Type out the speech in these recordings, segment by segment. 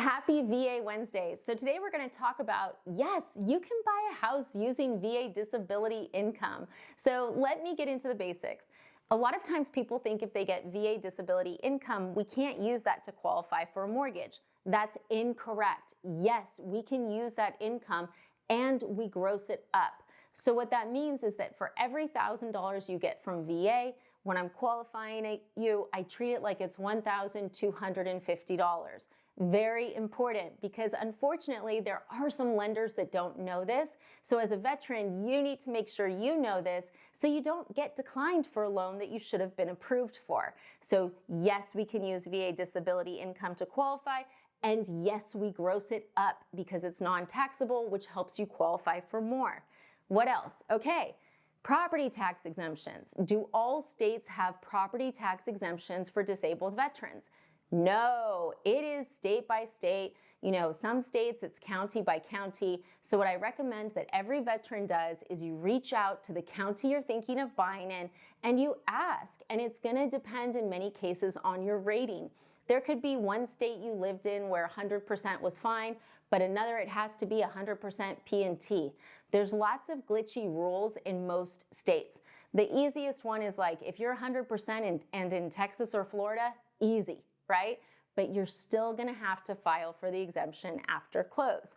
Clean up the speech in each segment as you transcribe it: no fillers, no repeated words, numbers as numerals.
Happy VA Wednesday. So today we're going to talk about, yes, you can buy a house using VA disability income. So let me get into the basics. A lot of times people think if they get VA disability income, we can't use that to qualify for a mortgage. That's incorrect. Yes, we can use that income and we gross it up. So what that means is that for every $1,000 you get from VA, when I'm qualifying you, I treat it like it's $1,250. Very important, because unfortunately there are some lenders that don't know this. So as a veteran, you need to make sure you know this so you don't get declined for a loan that you should have been approved for. So yes, we can use VA disability income to qualify, and yes, we gross it up because it's non-taxable, which helps you qualify for more. What else? Okay. Property tax exemptions. Do all states have property tax exemptions for disabled veterans? No, it is state by state. You know, some states it's county by county. So what I recommend that every veteran does is you reach out to the county you're thinking of buying in and you ask, and it's going to depend in many cases on your rating. There could be one state you lived in where 100% was fine, but another it has to be 100% P&T. There's lots of glitchy rules in most states. The easiest one is like if you're 100% and in Texas or Florida, easy, right? But you're still gonna have to file for the exemption after close.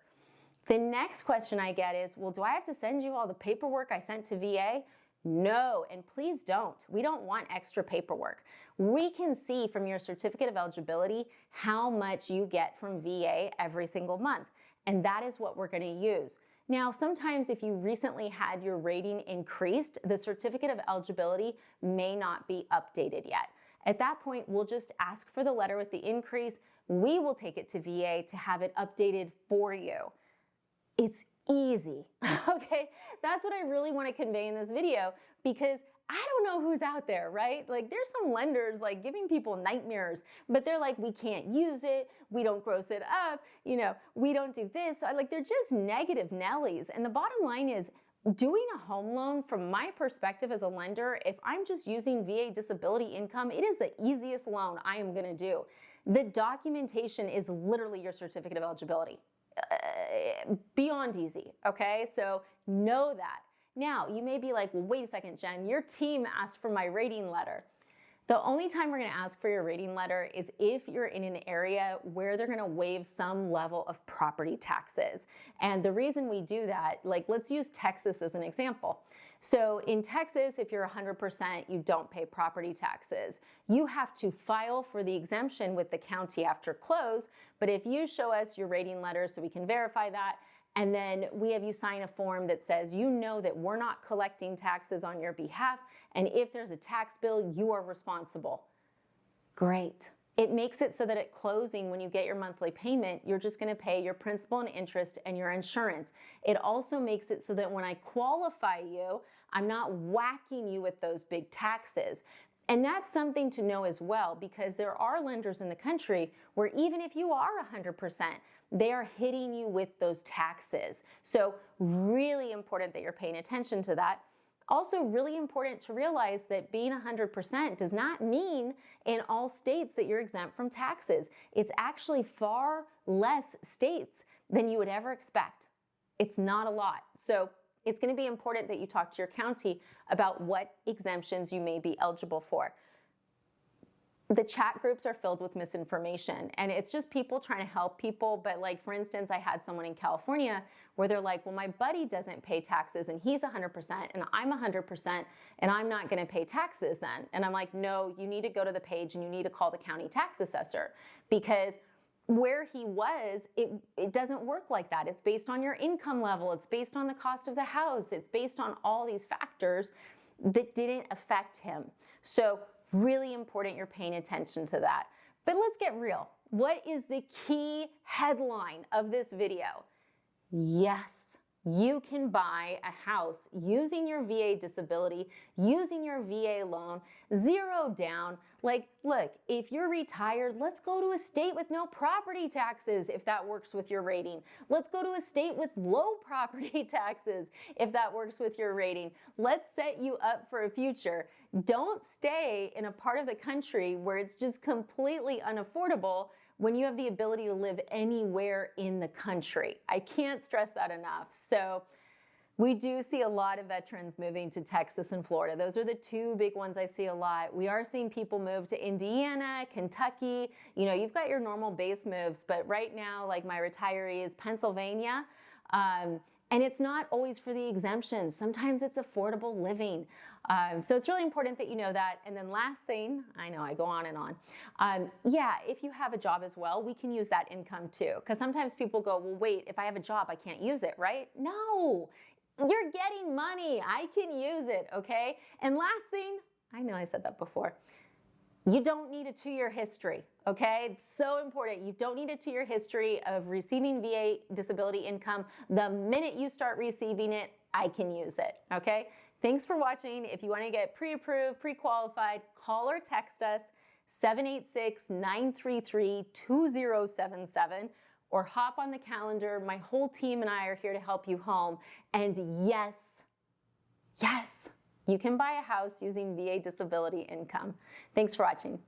The next question I get is, well, do I have to send you all the paperwork I sent to VA? No, and please don't. We don't want extra paperwork. We can see from your certificate of eligibility how much you get from VA every single month, and that is what we're gonna use. Now, sometimes if you recently had your rating increased, the certificate of eligibility may not be updated yet. At that point, we'll just ask for the letter with the increase. We will take it to VA to have it updated for you. It's easy, okay? That's what I really want to convey in this video, because I don't know who's out there, right? Like there's some lenders like giving people nightmares, but they're like, we can't use it, we don't gross it up, you know, we don't do this. So like they're just negative Nellies. And the bottom line is, doing a home loan, from my perspective as a lender, if I'm just using VA disability income, it is the easiest loan I am gonna do. The documentation is literally your certificate of eligibility. Beyond easy, okay? So know that. Now, you may be like, well, wait a second, Jen, your team asked for my rating letter. The only time we're gonna ask for your rating letter is if you're in an area where they're gonna waive some level of property taxes. And the reason we do that, like let's use Texas as an example. So in Texas, if you're 100%, you don't pay property taxes. You have to file for the exemption with the county after close, but if you show us your rating letter so we can verify that, and then we have you sign a form that says you know that we're not collecting taxes on your behalf, and if there's a tax bill, you are responsible. Great. It makes it so that at closing, when you get your monthly payment, you're just gonna pay your principal and interest and your insurance. It also makes it so that when I qualify you, I'm not whacking you with those big taxes. And that's something to know as well, because there are lenders in the country where even if you are 100%, they are hitting you with those taxes. So really important that you're paying attention to that. Also really important to realize that being 100% does not mean in all states that you're exempt from taxes. It's actually far less states than you would ever expect. It's not a lot. So it's going to be important that you talk to your county about what exemptions you may be eligible for. The chat groups are filled with misinformation, and it's just people trying to help people. But like, for instance, I had someone in California where they're like, well, my buddy doesn't pay taxes and he's 100% and I'm 100% and I'm not going to pay taxes then. And I'm like, no, you need to go to the page and you need to call the county tax assessor, because where he was, it doesn't work like that. It's based on your income level. It's based on the cost of the house. It's based on all these factors that didn't affect him. So really important you're paying attention to that. But let's get real. What is the key headline of this video? Yes, you can buy a house using your VA disability, using your VA loan, zero down. Like, look, if you're retired, let's go to a state with no property taxes if that works with your rating. Let's go to a state with low property taxes if that works with your rating. Let's set you up for a future. Don't stay in a part of the country where it's just completely unaffordable, when you have the ability to live anywhere in the country. I can't stress that enough. So we do see a lot of veterans moving to Texas and Florida. Those are the two big ones I see a lot. We are seeing people move to Indiana, Kentucky. You know, you've got your normal base moves, but right now, like my retirees, Pennsylvania, and it's not always for the exemptions. Sometimes it's affordable living. So it's really important that you know that. And then last thing, I know I go on and on. Yeah, if you have a job as well, we can use that income too. Because sometimes people go, well, wait, if I have a job, I can't use it, right? No, you're getting money. I can use it, okay? And last thing, I know I said that before. You don't need a 2-year history, okay? It's so important. You don't need a 2-year history of receiving VA disability income. The minute you start receiving it, I can use it, okay? Thanks for watching. If you want to get pre-approved, pre-qualified, call or text us 786-933-2077 or hop on the calendar. My whole team and I are here to help you home. And yes, you can buy a house using VA disability income. Thanks for watching.